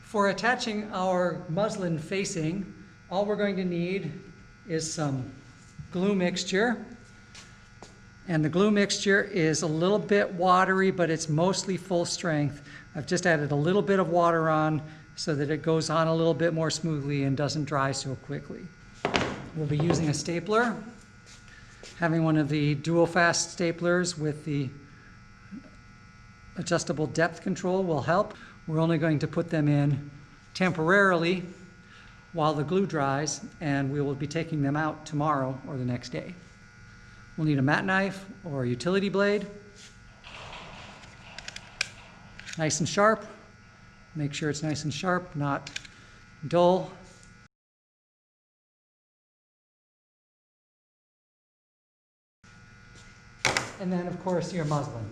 For attaching our muslin facing, all we're going to need is some glue mixture. And the glue mixture is a little bit watery, but it's mostly full strength. I've just added a little bit of water on so that it goes on a little bit more smoothly and doesn't dry so quickly. We'll be using a stapler. Having one of the dual fast staplers with the adjustable depth control will help. We're only going to put them in temporarily while the glue dries, and we will be taking them out tomorrow or the next day. We'll need a mat knife or a utility blade. Nice and sharp. Make sure it's nice and sharp, not dull. And then, of course, your muslin.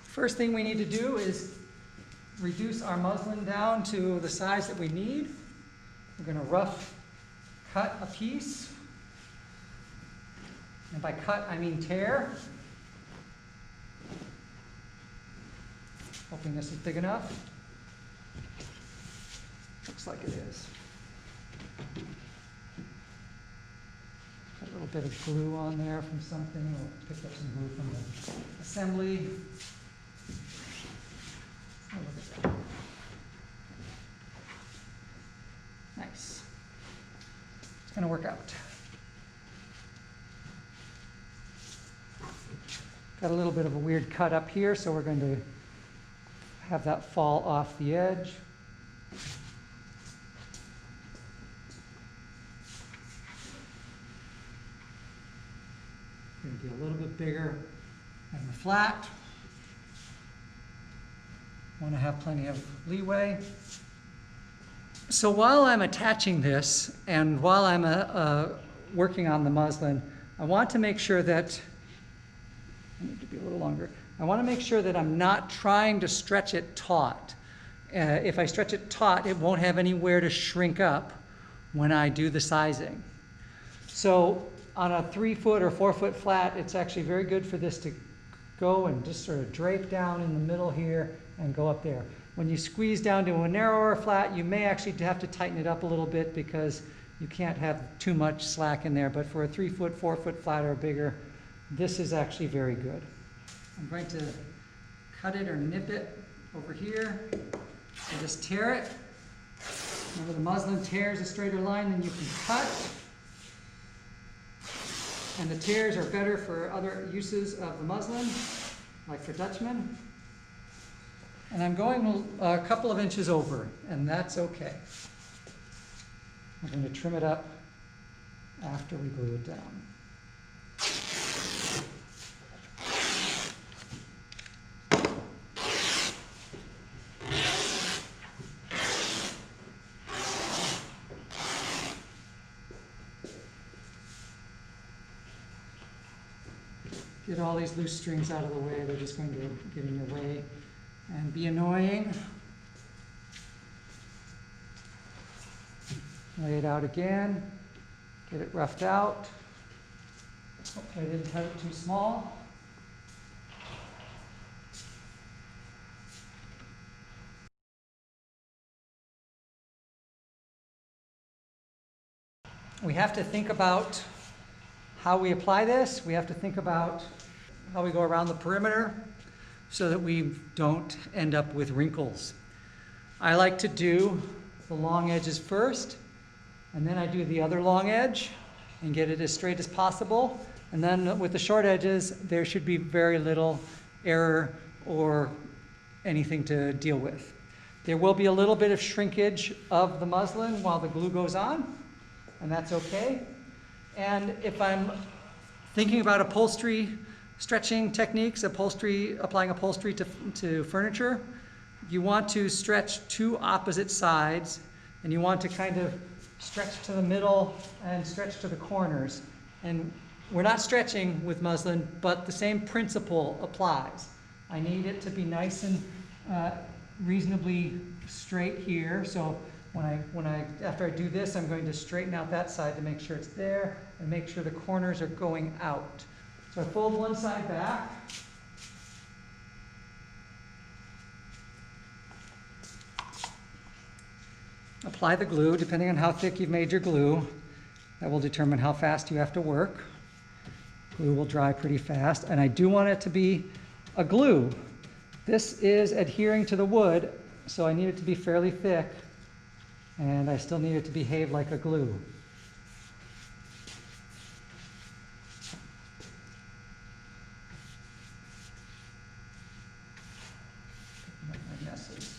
First thing we need to do is reduce our muslin down to the size that we need. We're going to rough cut a piece. And by cut, I mean tear. Hoping this is big enough. Looks like it is. Got a little bit of glue on there from something. We'll pick up some glue from the assembly. Oh, look at that. Nice. It's going to work out. Got a little bit of a weird cut up here, so we're going to have that fall off the edge. Going to be a little bit bigger than the flat. Want to have plenty of leeway. So while I'm attaching this and while I'm working on the muslin, I want to make sure that I need to be a little longer. I want to make sure that I'm not trying to stretch it taut. If I stretch it taut, it won't have anywhere to shrink up when I do the sizing. So on a 3-foot or 4-foot flat, it's actually very good for this to go and just sort of drape down in the middle here and go up there. When you squeeze down to a narrower flat, you may actually have to tighten it up a little bit because you can't have too much slack in there. But for a 3-foot, 4-foot flat or bigger, this is actually very good. I'm going to cut it or nip it over here and just tear it. Remember, the muslin tears a straighter line than you can cut. And the tears are better for other uses of the muslin, like for Dutchman. And I'm going a couple of inches over, and that's okay. I'm going to trim it up after we glue it down. Get all these loose strings out of the way. They're just going to get in your way and be annoying. Lay it out again. Get it roughed out. Hopefully I didn't cut it too small. We have to think about how we apply this. We have to think about how we go around the perimeter so that we don't end up with wrinkles. I like to do the long edges first, and then I do the other long edge and get it as straight as possible. And then with the short edges, there should be very little error or anything to deal with. There will be a little bit of shrinkage of the muslin while the glue goes on, and that's okay. And if I'm thinking about upholstery stretching techniques, applying upholstery to furniture, you want to stretch two opposite sides, and you want to kind of stretch to the middle and stretch to the corners. And we're not stretching with muslin, but the same principle applies. I need it to be nice and reasonably straight here. So after I do this, I'm going to straighten out that side to make sure it's there and make sure the corners are going out. So I fold one side back. apply the glue. Depending on how thick you've made your glue, that will determine how fast you have to work. Glue will dry pretty fast, and I do want it to be a glue. This is adhering to the wood, so I need it to be fairly thick, and I still need it to behave like a glue. My messes.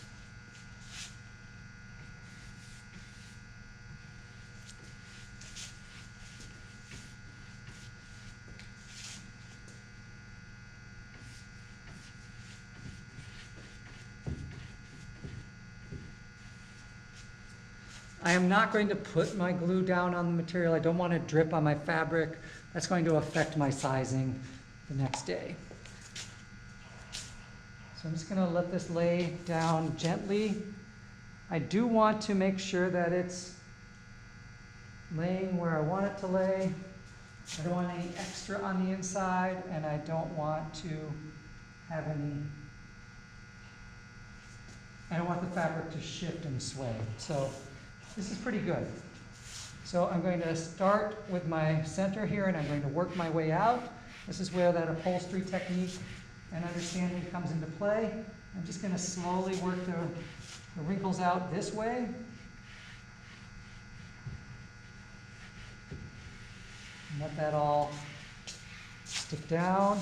I am not going to put my glue down on the material. I don't want it to drip on my fabric. That's going to affect my sizing the next day. So I'm just going to let this lay down gently. I do want to make sure that it's laying where I want it to lay. I don't want any extra on the inside, and I don't want to have any, I don't want the fabric to shift and sway. So this is pretty good. So I'm going to start with my center here, and I'm going to work my way out. This is where that upholstery technique and understanding comes into play. I'm just going to slowly work the wrinkles out this way. And let that all stick down.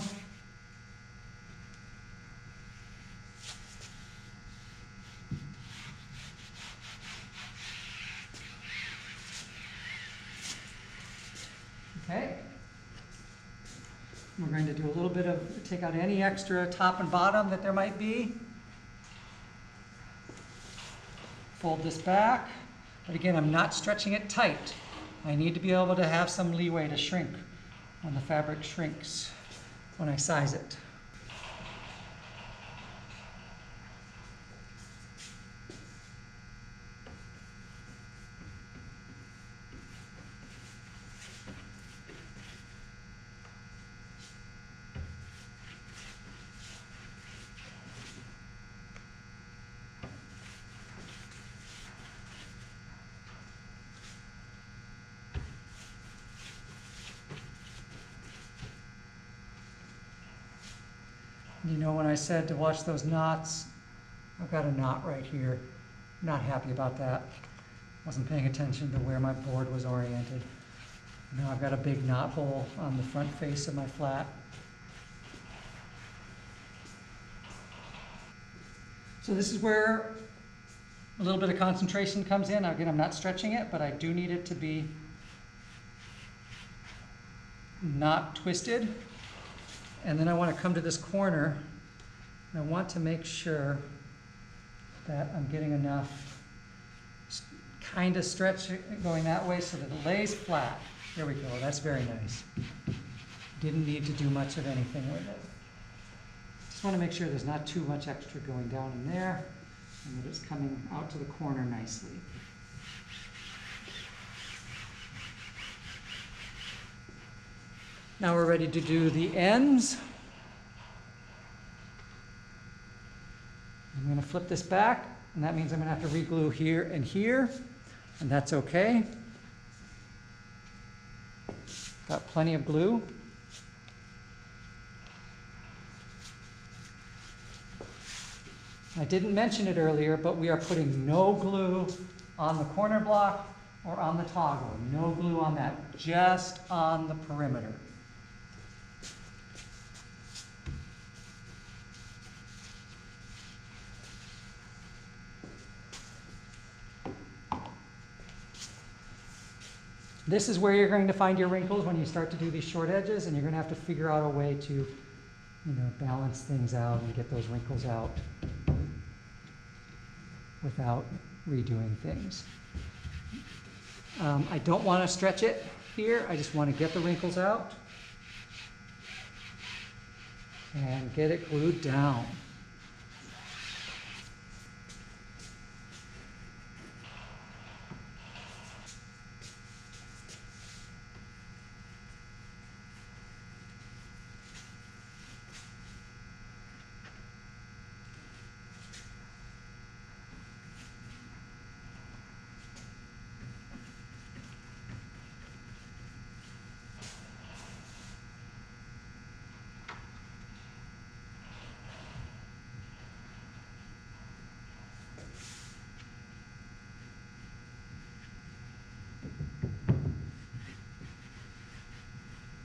Okay. We're going to do a little bit of, take out any extra top and bottom that there might be. Fold this back, but again, I'm not stretching it tight. I need to be able to have some leeway to shrink when the fabric shrinks when I size it. You know, when I said to watch those knots, I've got a knot right here. Not happy about that. Wasn't paying attention to where my board was oriented. Now I've got a big knot hole on the front face of my flat. So this is where a little bit of concentration comes in. Again, I'm not stretching it, but I do need it to be not twisted. And then I want to come to this corner, and I want to make sure that I'm getting enough kind of stretch going that way so that it lays flat. There we go, that's very nice. Didn't need to do much of anything with it. Just want to make sure there's not too much extra going down in there, and that it's coming out to the corner nicely. Now we're ready to do the ends. I'm going to flip this back, and that means I'm going to have to re-glue here, and that's okay. Got plenty of glue. I didn't mention it earlier, but we are putting no glue on the corner block or on the toggle. No glue on that, just on the perimeter. This is where you're going to find your wrinkles when you start to do these short edges, and you're going to have to figure out a way to, balance things out and get those wrinkles out without redoing things. I don't want to stretch it here. I just want to get the wrinkles out and get it glued down.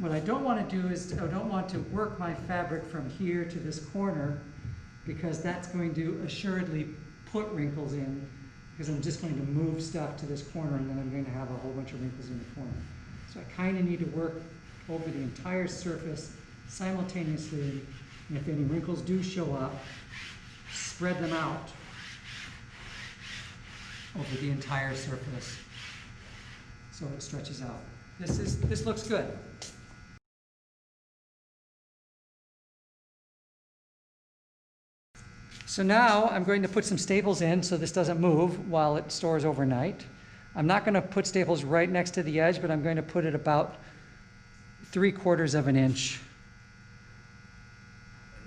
What I don't want to do is I don't want to work my fabric from here to this corner, because that's going to assuredly put wrinkles in, because I'm just going to move stuff to this corner and then I'm going to have a whole bunch of wrinkles in the corner. So I kind of need to work over the entire surface simultaneously, and if any wrinkles do show up, spread them out over the entire surface so it stretches out. This looks good. So now I'm going to put some staples in so this doesn't move while it stores overnight. I'm not going to put staples right next to the edge, but I'm going to put it about 3/4 of an inch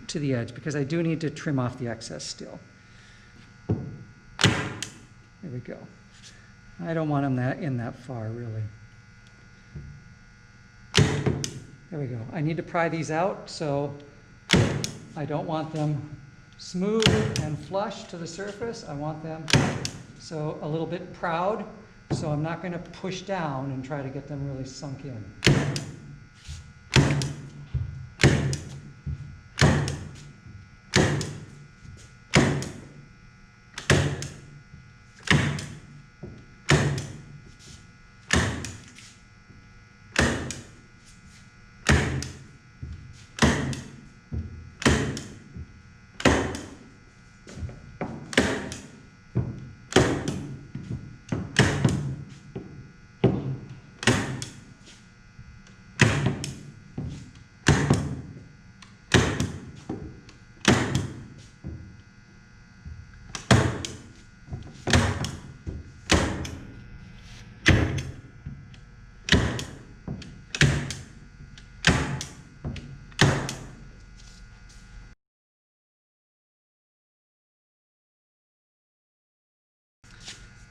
to the edge, because I do need to trim off the excess still. There we go. I don't want them in that far, really. There we go. I need to pry these out, so I don't want them smooth and flush to the surface. I want them so a little bit proud, so I'm not going to push down and try to get them really sunk in.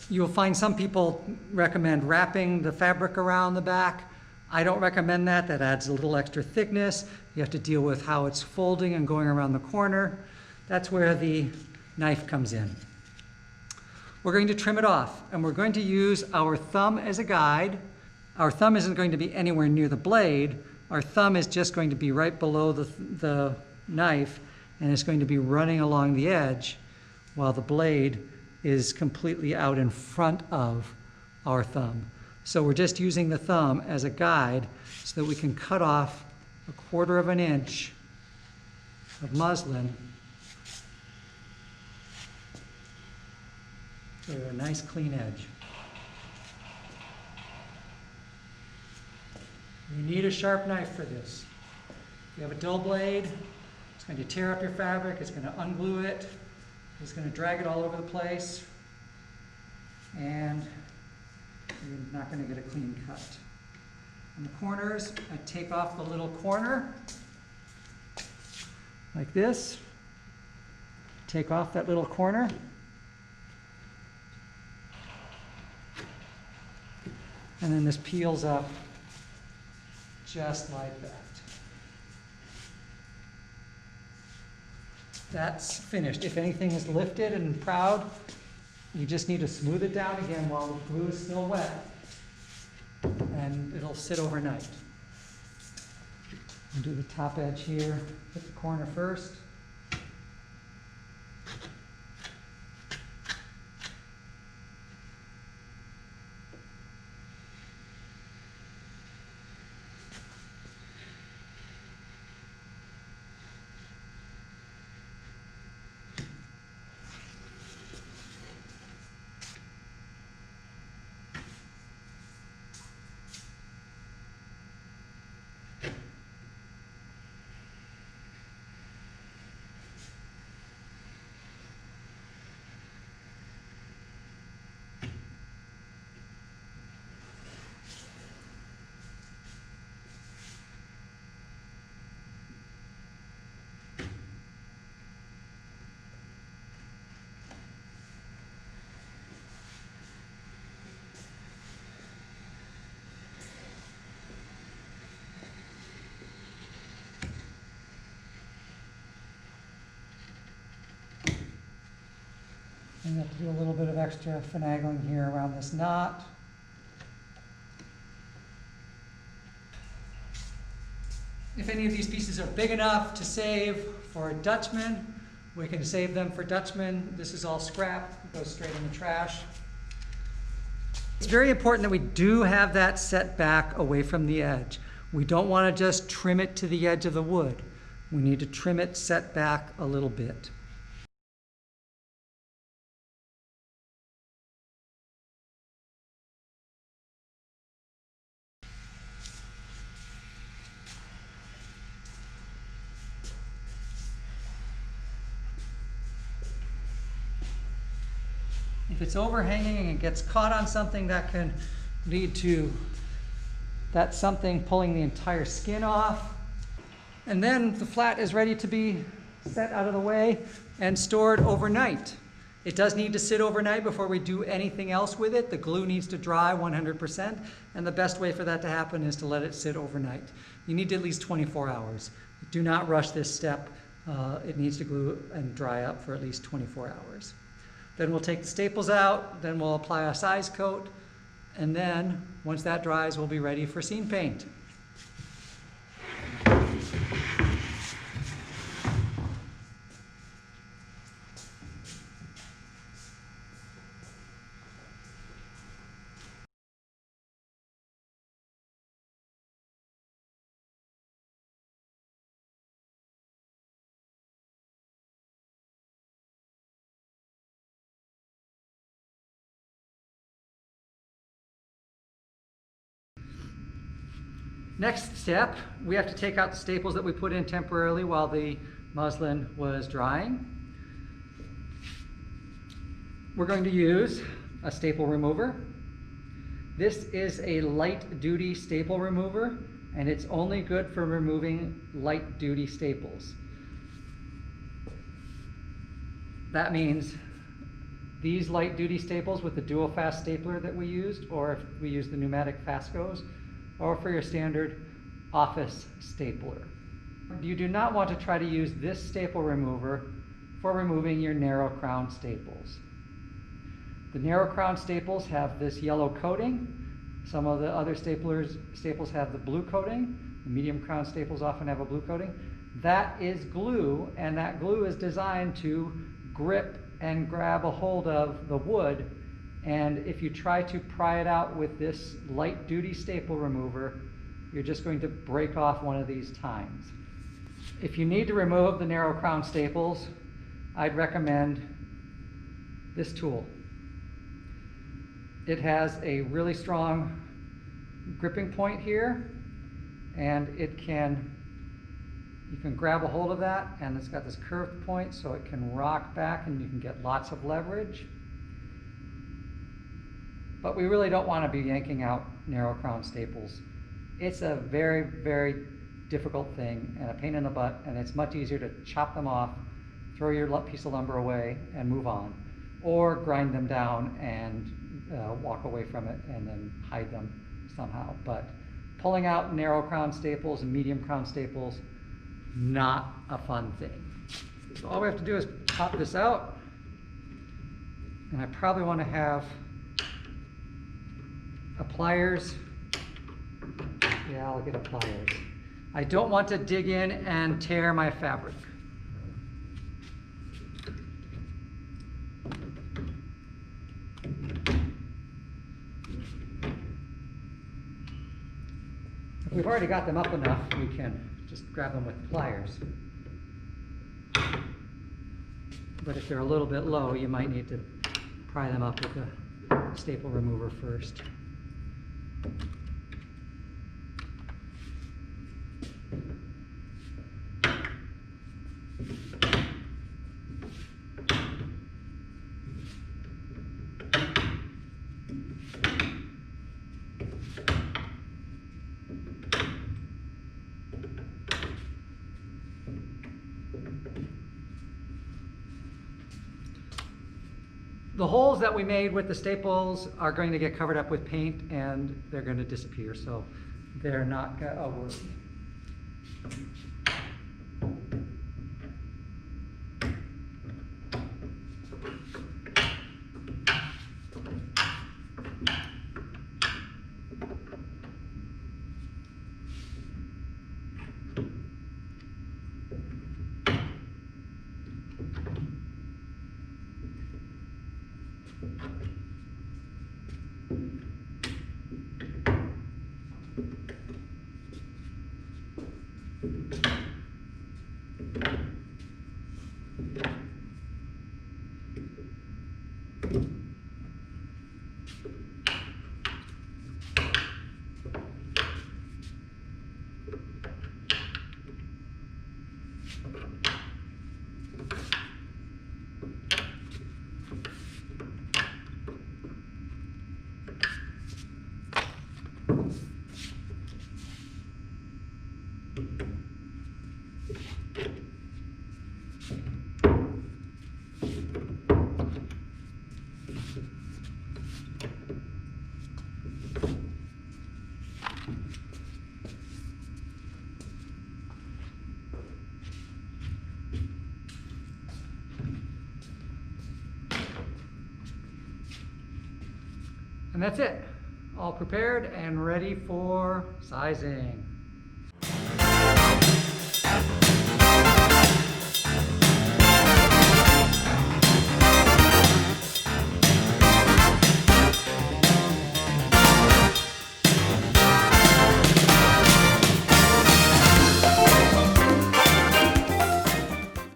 You'll find some people recommend wrapping the fabric around the back. I don't recommend that. That adds a little extra thickness. You have to deal with how it's folding and going around the corner. That's where the knife comes in. We're going to trim it off, and we're going to use our thumb as a guide. Our thumb isn't going to be anywhere near the blade. Our thumb is just going to be right below the knife, and it's going to be running along the edge while the blade is completely out in front of our thumb. So we're just using the thumb as a guide so that we can cut off 1/4 of an inch of muslin to a nice clean edge. You need a sharp knife for this. If you have a dull blade, it's going to tear up your fabric, it's going to unglue it, it's going to drag it all over the place, and you're not going to get a clean cut. On the corners, I take off the little corner, like this. Take off that little corner. And then this peels up just like that. That's finished. If anything is lifted and proud, you just need to smooth it down again while the glue is still wet, and it'll sit overnight. I'll do the top edge here, hit the corner first. And you have to do a little bit of extra finagling here around this knot. If any of these pieces are big enough to save for a Dutchman, we can save them for Dutchman. This is all scrap, it goes straight in the trash. It's very important that we do have that set back away from the edge. We don't want to just trim it to the edge of the wood. We need to trim it set back a little bit. If it's overhanging and gets caught on something, that can lead to that something pulling the entire skin off. And then the flat is ready to be set out of the way and stored overnight. It does need to sit overnight before we do anything else with it. The glue needs to dry 100%, and the best way for that to happen is to let it sit overnight. You need at least 24 hours. Do not rush this step. It needs to glue and dry up for at least 24 hours. Then we'll take the staples out, then we'll apply a size coat, and then once that dries, we'll be ready for scene paint. Next step, we have to take out the staples that we put in temporarily while the muslin was drying. We're going to use a staple remover. This is a light duty staple remover, and it's only good for removing light duty staples. That means these light duty staples with the dual fast stapler that we used, or if we use the pneumatic Fascos, or for your standard office stapler. You do not want to try to use this staple remover for removing your narrow crown staples. The narrow crown staples have this yellow coating. Some of the other staples have the blue coating. The medium crown staples often have a blue coating. That is glue, and that glue is designed to grip and grab a hold of the wood. And if you try to pry it out with this light duty staple remover, you're just going to break off one of these tines. If you need to remove the narrow crown staples, I'd recommend this tool. It has a really strong gripping point here, and you can grab a hold of that, and it's got this curved point so it can rock back and you can get lots of leverage. But we really don't want to be yanking out narrow crown staples. It's a very, very difficult thing and a pain in the butt, and it's much easier to chop them off, throw your piece of lumber away, and move on. Or grind them down and walk away from it and then hide them somehow. But pulling out narrow crown staples and medium crown staples, not a fun thing. So all we have to do is pop this out, and I probably want to have pliers. Yeah, I'll get a pliers. I don't want to dig in and tear my fabric. If we've already got them up enough, we can just grab them with pliers. But if they're a little bit low, you might need to pry them up with a staple remover first. The holes that we made with the staples are going to get covered up with paint and they're going to disappear, so they're not a worry. And that's it. All prepared and ready for sizing.